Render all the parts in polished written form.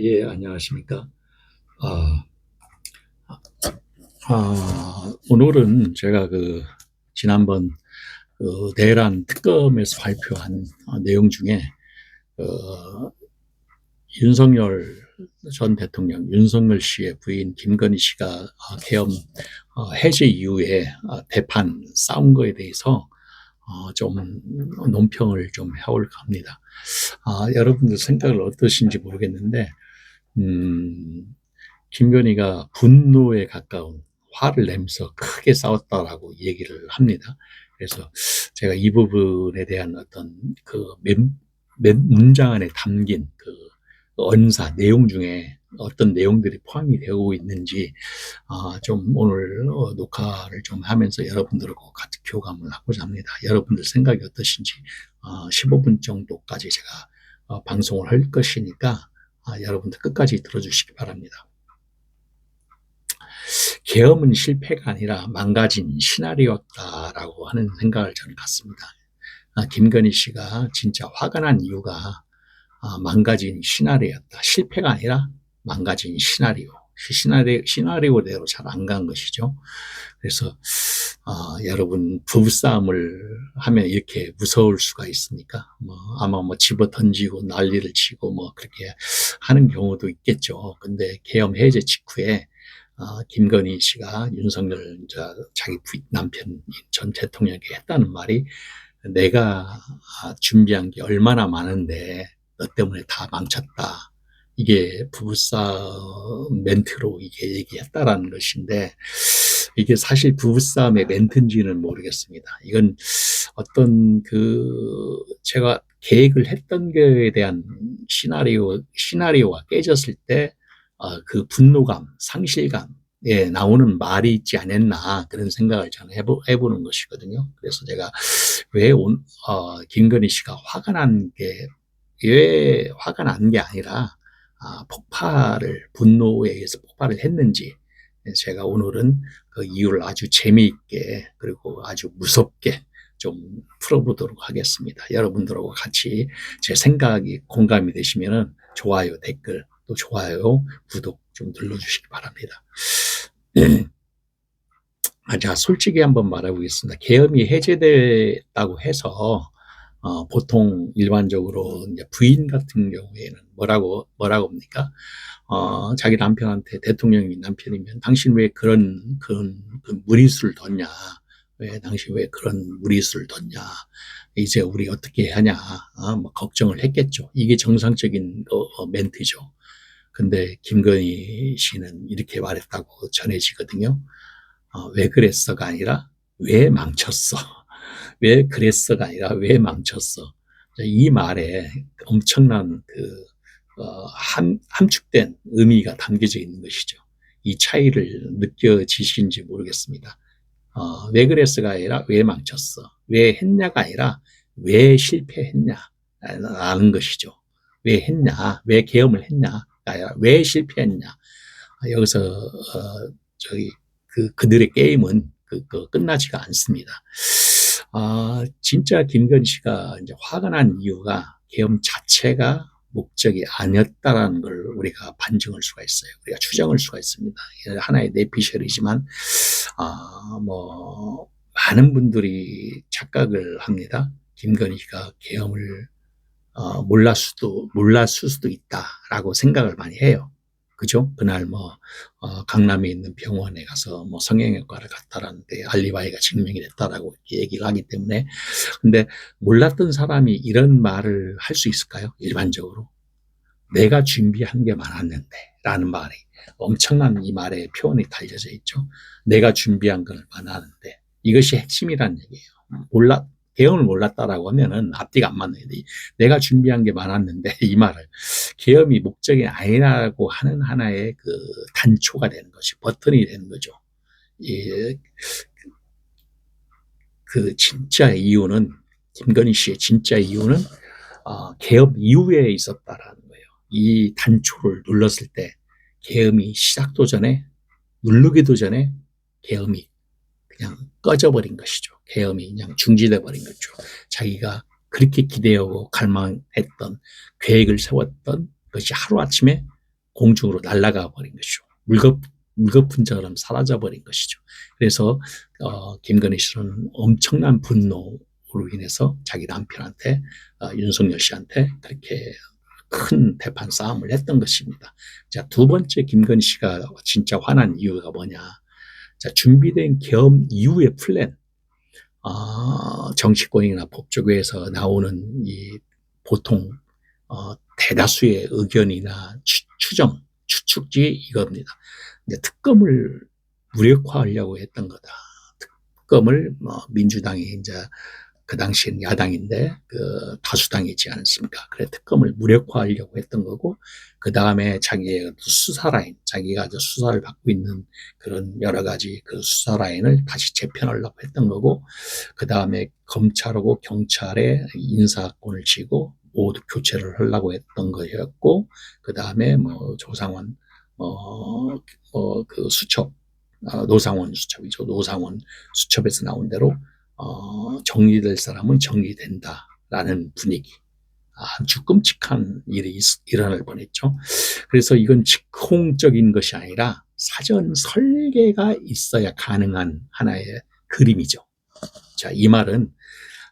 예, 안녕하십니까. 아, 오늘은 제가 지난번 내란 특검에서 발표한 내용 중에, 어, 윤석열 전 대통령, 윤석열 씨의 부인 김건희 씨가 계엄 해제 이후에 대판 싸운 거에 대해서 좀 논평을 좀 해볼까 합니다. 여러분들 생각을 어떠신지 모르겠는데, 음, 김건희가 분노에 가까운 화를 내면서 크게 싸웠다라고 얘기를 합니다. 그래서 제가 이 부분에 대한 어떤 몇 문장 안에 담긴 언사 내용 중에 어떤 내용들이 포함이 되고 있는지 좀 오늘 녹화를 좀 하면서 여러분들하고 같이 교감을 하고자 합니다. 여러분들 생각이 어떠신지 15분 정도까지 제가 방송을 할 것이니까 여러분들 끝까지 들어주시기 바랍니다. 계엄은 실패가 아니라 망가진 시나리오였다라고 하는 생각을 저는 갖습니다. 김건희 씨가 진짜 화가 난 이유가 망가진 시나리오였다. 실패가 아니라 망가진 시나리오. 시나리오대로 잘 안 간 것이죠. 그래서 여러분 부부싸움을 하면 이렇게 무서울 수가 있습니까? 아마 집어 던지고 난리를 치고 그렇게 하는 경우도 있겠죠. 근데 계엄 해제 직후에 김건희 씨가 윤석열 자기 남편 전 대통령에게 했다는 말이 내가 준비한 게 얼마나 많은데 너 때문에 다 망쳤다. 이게 부부싸움 멘트로 이게 얘기했다라는 것인데 이게 사실 부부싸움의 멘트인지는 모르겠습니다. 이건 어떤 제가 계획을 했던 거에 대한 시나리오가 깨졌을 때 그 분노감, 상실감, 예, 나오는 말이 있지 않았나 그런 생각을 저는 해보는 것이거든요. 그래서 제가 왜 김건희 씨가 화가 난 게, 왜 화가 난 게 아니라 분노에 의해서 폭발을 했는지 제가 오늘은 그 이유를 아주 재미있게 그리고 아주 무섭게 좀 풀어보도록 하겠습니다. 여러분들하고 같이 제 생각이 공감이 되시면은 좋아요, 댓글, 또 좋아요, 구독 좀 눌러주시기 바랍니다. 자, 솔직히 한번 말해보겠습니다. 계엄이 해제됐다고 해서 보통 일반적으로 이제 부인 같은 경우에는 뭐라고 합니까? 자기 남편한테 대통령이 남편이면 당신 왜 그런 무리수를 뒀냐? 왜 당신 왜 그런 무리수를 뒀냐? 이제 우리 어떻게 하냐? 걱정을 했겠죠. 이게 정상적인 멘트죠. 근데 김건희 씨는 이렇게 말했다고 전해지거든요. 왜 그랬어가 아니라 왜 망쳤어? 왜 그랬어가 아니라 왜 망쳤어? 이 말에 엄청난 함축된 의미가 담겨져 있는 것이죠. 이 차이를 느껴지시는지 모르겠습니다. 왜 그랬어가 아니라 왜 망쳤어? 왜 했냐가 아니라 왜 실패했냐? 라는 것이죠. 왜 했냐? 왜 계엄을 했냐? 아니라 왜 실패했냐? 여기서 저기 그들의 게임은 끝나지가 않습니다. 진짜 김건희 씨가 이제 화가 난 이유가 계엄 자체가 목적이 아니었다라는 걸 우리가 반증할 수가 있어요. 우리가 추정할 수가 있습니다. 하나의 내피셜이지만 많은 분들이 착각을 합니다. 김건희가 계엄을 몰랐을 수도 있다라고 생각을 많이 해요. 그죠? 그날 강남에 있는 병원에 가서 성형외과를 갔다라는데 알리바이가 증명이 됐다라고 얘기를 하기 때문에. 근데 몰랐던 사람이 이런 말을 할 수 있을까요? 일반적으로. 내가 준비한 게 많았는데 라는 말이 엄청난 이 말에 표현이 달려져 있죠. 내가 준비한 걸 많았는데 이것이 핵심이란 얘기예요. 계엄을 몰랐다라고 하면은 앞뒤가 안 맞는 데 내가 준비한 게 많았는데 이 말을 계엄이 목적이 아니라고 하는 하나의 단초가 되는 것이 버튼이 되는 거죠. 예, 진짜 이유는 김건희 씨의 진짜 이유는 계엄 이후에 있었다라는 거예요. 이 단초를 눌렀을 때 계엄이 시작도 전에 누르기도 전에 계엄이 그냥 꺼져버린 것이죠. 계엄이 그냥 중지돼 버린 거죠. 자기가 그렇게 기대하고 갈망했던 계획을 세웠던 그것이 하루아침에 공중으로 날아가 버린 것이죠. 물거품처럼 사라져 버린 것이죠. 그래서 김건희 씨는 엄청난 분노로 인해서 자기 남편한테 윤석열 씨한테 그렇게 큰 대판 싸움을 했던 것입니다. 자, 두 번째 김건희 씨가 진짜 화난 이유가 뭐냐. 자, 준비된 계엄 이후의 플랜. 정치권이나 법조계에서 나오는 이 보통 대다수의 의견이나 추측이 이겁니다. 근데 특검을 무력화하려고 했던 거다. 특검을 민주당이 이제 그 당시엔 야당인데 다수당이지 않습니까? 그래 특검을 무력화하려고 했던 거고 그 다음에 자기가 수사 라인, 자기가 수사를 받고 있는 그런 여러 가지 그 수사 라인을 다시 재편하려고 했던 거고 그 다음에 검찰하고 경찰의 인사권을 쥐고 모두 교체를 하려고 했던 거였고 그 다음에 조상원 그 수첩 노상원 수첩이죠. 노상원 수첩에서 나온 대로 정리될 사람은 정리된다라는 분위기. 아주 끔찍한 일이 일어날 뻔했죠. 그래서 이건 즉흥적인 것이 아니라 사전 설계가 있어야 가능한 하나의 그림이죠. 자, 이 말은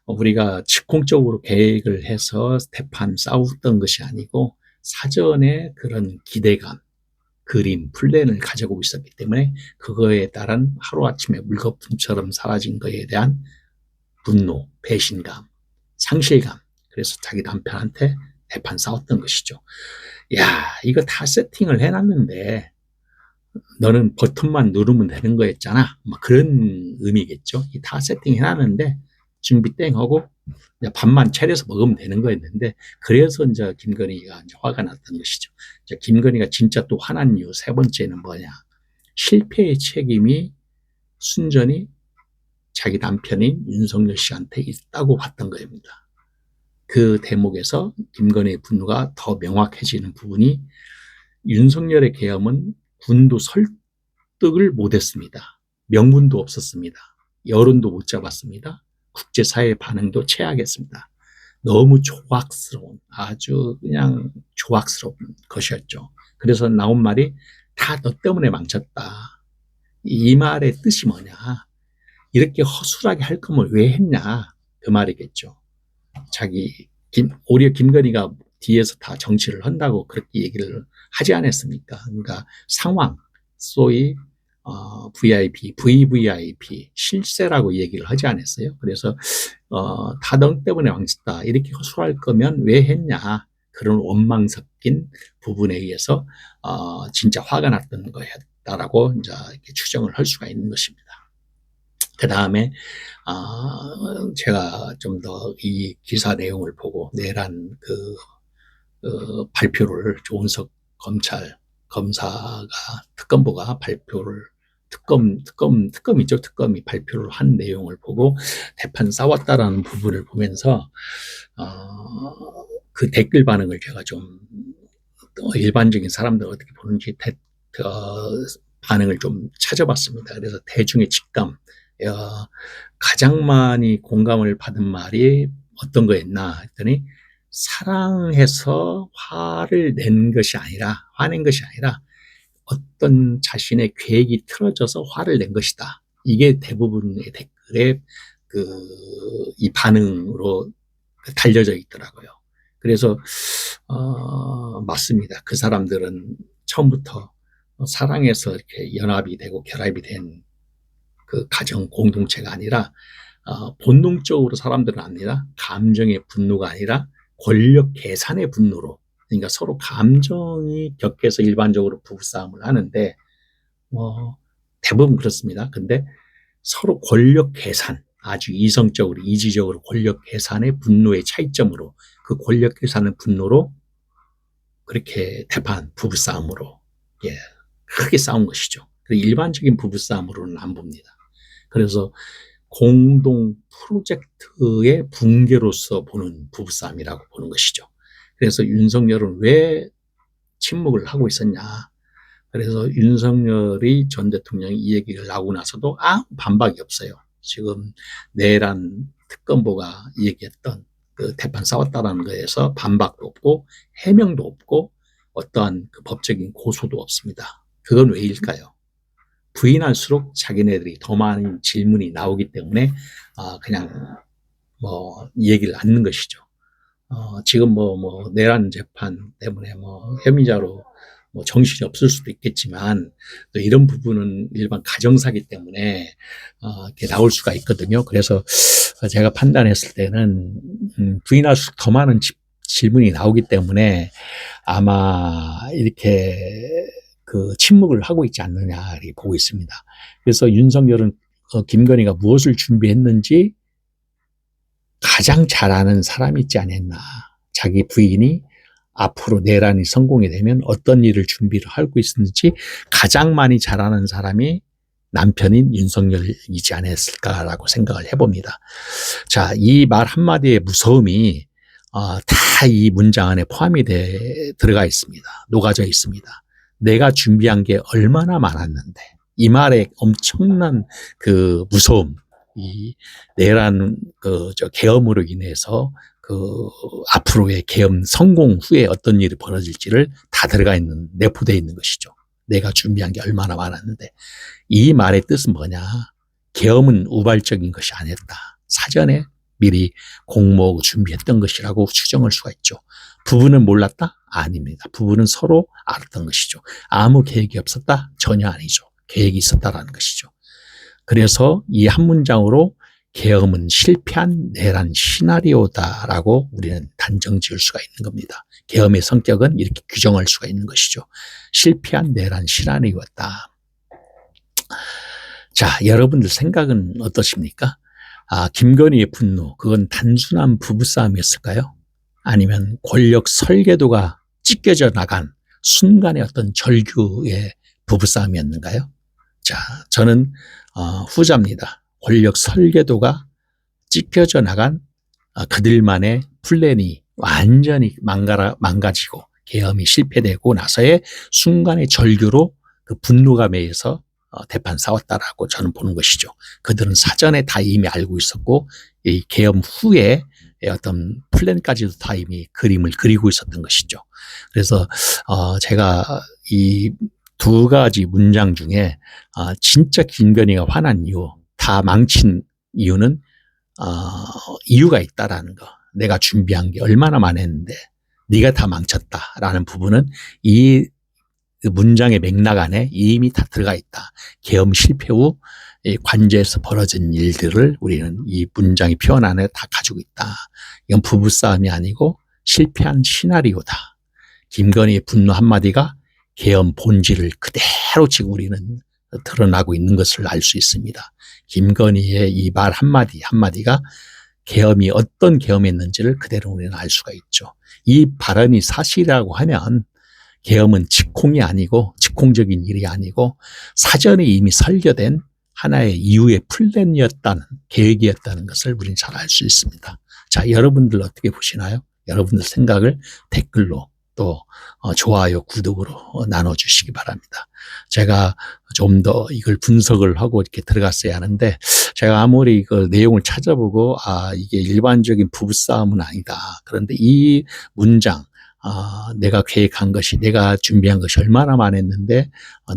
우리가 즉흥적으로 계획을 해서 대판 싸웠던 것이 아니고 사전에 그런 기대감, 그림, 플랜을 가지고 있었기 때문에 그거에 따른 하루아침에 물거품처럼 사라진 것에 대한 분노, 배신감, 상실감. 그래서 자기 남편한테 대판 싸웠던 것이죠. 야, 이거 다 세팅을 해놨는데 너는 버튼만 누르면 되는 거였잖아. 그런 의미겠죠. 다 세팅해놨는데 준비 땡하고 밥만 차려서 먹으면 되는 거였는데 그래서 이제 김건희가 이제 화가 났던 것이죠. 이제 김건희가 진짜 또 화난 이유 세 번째는 뭐냐? 실패의 책임이 순전히 자기 남편인 윤석열 씨한테 있다고 봤던 겁니다. 그 대목에서 김건희의 분노가 더 명확해지는 부분이 윤석열의 계엄은 군도 설득을 못했습니다. 명분도 없었습니다. 여론도 못 잡았습니다. 국제사회의 반응도 최악이었습니다. 너무 조악스러운, 아주 그냥 조악스러운 것이었죠. 그래서 나온 말이 다 너 때문에 망쳤다. 이 말의 뜻이 뭐냐. 이렇게 허술하게 할 거면 왜 했냐. 그 말이겠죠. 오히려 김건희가 뒤에서 다 정치를 한다고 그렇게 얘기를 하지 않았습니까? 그러니까 상황, 소위 VIP, VVIP, 실세라고 얘기를 하지 않았어요. 그래서 다 너 때문에 망쳤다. 이렇게 허술할 거면 왜 했냐. 그런 원망 섞인 부분에 의해서 진짜 화가 났던 거였다라고 이제 이렇게 추정을 할 수가 있는 것입니다. 그 다음에 제가 좀 더 이 기사 내용을 보고 내란 발표를 조은석 검사가 특검부가 발표를 특검이죠. 특검이 발표를 한 내용을 보고 대판 싸웠다라는 부분을 보면서 그 댓글 반응을 제가 좀 일반적인 사람들 어떻게 보는지 반응을 좀 찾아봤습니다. 그래서 대중의 직감, 가장 많이 공감을 받은 말이 어떤 거였나 했더니 사랑해서 화낸 것이 아니라 어떤 자신의 계획이 틀어져서 화를 낸 것이다. 이게 대부분의 댓글에 이 반응으로 달려져 있더라고요. 그래서 맞습니다. 그 사람들은 처음부터 사랑해서 이렇게 연합이 되고 결합이 된 그 가정 공동체가 아니라 본능적으로 사람들은 압니다. 감정의 분노가 아니라 권력 계산의 분노로, 그러니까 서로 감정이 격해서 일반적으로 부부싸움을 하는데 대부분 그렇습니다. 근데 서로 권력 계산, 아주 이성적으로 이지적으로 권력 계산의 분노의 차이점으로 그 권력 계산의 분노로 그렇게 대판 부부싸움으로 크게 싸운 것이죠. 일반적인 부부싸움으로는 안 봅니다. 그래서 공동 프로젝트의 붕괴로서 보는 부부싸움이라고 보는 것이죠. 그래서 윤석열은 왜 침묵을 하고 있었냐. 그래서 윤석열이 전 대통령이 이 얘기를 나오고 나서도 아무 반박이 없어요. 지금 내란 특검보가 얘기했던 그 대판 싸웠다라는 거에서 반박도 없고 해명도 없고 어떠한 그 법적인 고소도 없습니다. 그건 왜일까요? 부인할수록 자기네들이 더 많은 질문이 나오기 때문에 그냥 이 얘기를 않는 것이죠. 지금 내란 재판 때문에 혐의자로 정신이 없을 수도 있겠지만 또 이런 부분은 일반 가정사기 때문에 이렇게 나올 수가 있거든요. 그래서 제가 판단했을 때는 부인할수록 더 많은 질문이 나오기 때문에 아마 이렇게 그 침묵을 하고 있지 않느냐 이렇게 보고 있습니다. 그래서 윤석열은 김건희가 무엇을 준비했는지 가장 잘 아는 사람이 있지 않았나. 자기 부인이 앞으로 내란이 성공이 되면 어떤 일을 준비를 하고 있는지 가장 많이 잘 아는 사람이 남편인 윤석열이지 않았을까라고 생각을 해봅니다. 자, 이 말 한마디의 무서움이 다 이 문장 안에 포함이 들어가 있습니다. 녹아져 있습니다. 내가 준비한 게 얼마나 많았는데 이 말의 엄청난 그 무서움, 이 내란 계엄으로 인해서 앞으로의 계엄 성공 후에 어떤 일이 벌어질지를 다 내포되어 있는 것이죠. 내가 준비한 게 얼마나 많았는데 이 말의 뜻은 뭐냐? 계엄은 우발적인 것이 아니었다. 사전에 미리 공모하고 준비했던 것이라고 추정할 수가 있죠. 부부는 몰랐다? 아닙니다. 부부는 서로 알았던 것이죠. 아무 계획이 없었다? 전혀 아니죠. 계획이 있었다라는 것이죠. 그래서 이 한 문장으로 계엄은 실패한 내란 시나리오다라고 우리는 단정 지을 수가 있는 겁니다. 계엄의 성격은 이렇게 규정할 수가 있는 것이죠. 실패한 내란 시나리오였다. 자, 여러분들 생각은 어떠십니까? 김건희의 분노, 그건 단순한 부부싸움이었을까요? 아니면 권력 설계도가 찢겨져 나간 순간의 어떤 절규의 부부싸움이었는가요? 자, 저는 후자입니다. 권력 설계도가 찢겨져 나간 그들만의 플랜이 완전히 망가지고 계엄이 실패되고 나서의 순간의 절규로 그 분노감에 의해서 대판 싸웠다라고 저는 보는 것이죠. 그들은 사전에 다 이미 알고 있었고 이 계엄 후에 어떤 플랜까지도 다 이미 그림을 그리고 있었던 것이죠. 그래서 제가 이 두 가지 문장 중에 진짜 김건희가 화난 이유, 다 망친 이유는 이유가 있다라는 거. 내가 준비한 게 얼마나 많았는데 네가 다 망쳤다라는 부분은 이 문장의 맥락 안에 이미 다 들어가 있다. 계엄 실패 후 관제에서 벌어진 일들을 우리는 이 문장의 표현 안에 다 가지고 있다. 이건 부부싸움이 아니고 실패한 시나리오다. 김건희의 분노 한마디가 계엄 본질을 그대로 지금 우리는 드러나고 있는 것을 알 수 있습니다. 김건희의 이 말 한마디가 계엄이 어떤 계엄이었는지를 그대로 우리는 알 수가 있죠. 이 발언이 사실이라고 하면 계엄은 즉콩이 아니고 즉콩적인 일이 아니고 사전에 이미 설계된 하나의 이유의 플랜이었다는 계획이었다는 것을 우리는 잘 알 수 있습니다. 자, 여러분들 어떻게 보시나요? 여러분들 생각을 댓글로 또 좋아요, 구독으로 나눠주시기 바랍니다. 제가 좀 더 이걸 분석을 하고 이렇게 들어갔어야 하는데 제가 아무리 그 내용을 찾아보고 이게 일반적인 부부싸움은 아니다. 그런데 이 문장 내가 계획한 것이 내가 준비한 것이 얼마나 많았는데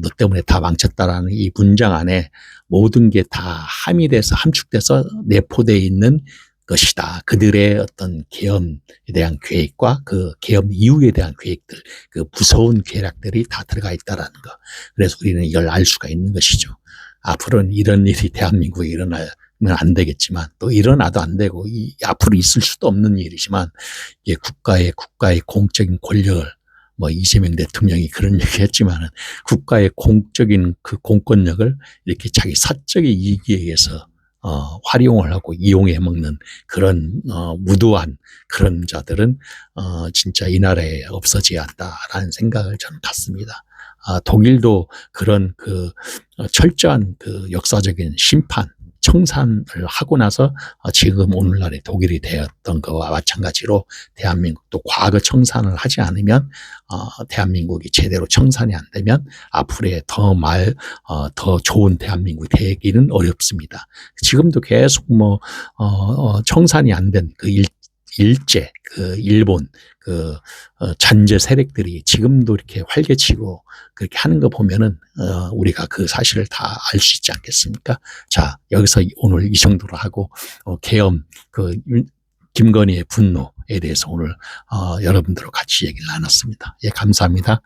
너 때문에 다 망쳤다라는 이 문장 안에 모든 게 다 함의돼서 함축돼서 내포되어 있는 것이다. 그들의 어떤 계엄에 대한 계획과 그 계엄 이후에 대한 계획들, 그 무서운 계략들이 다 들어가 있다라는 거. 그래서 우리는 이걸 알 수가 있는 것이죠. 앞으로는 이런 일이 대한민국에 일어나면 안 되겠지만 또 일어나도 안 되고 앞으로 있을 수도 없는 일이지만 이게 국가의 공적인 권력을 이재명 대통령이 그런 얘기 했지만은 국가의 공적인 그 공권력을 이렇게 자기 사적인 이익에 의해서 활용을 하고 이용해 먹는 그런 무도한 그런 자들은 진짜 이 나라에 없어져야 한다라는 생각을 저는 갖습니다. 독일도 그런 그 철저한 그 역사적인 심판 청산을 하고 나서 지금 오늘날의 독일이 되었던 것과 마찬가지로 대한민국도 과거 청산을 하지 않으면 대한민국이 제대로 청산이 안 되면 앞으로의 더 좋은 대한민국이 되기는 어렵습니다. 지금도 계속 청산이 안 된 그 일제, 일본, 잔재 세력들이 지금도 이렇게 활개치고 그렇게 하는 거 보면은, 우리가 그 사실을 다 알 수 있지 않겠습니까? 자, 여기서 오늘 이 정도로 하고, 계엄, 김건희의 분노에 대해서 오늘, 여러분들과 같이 얘기를 나눴습니다. 예, 감사합니다.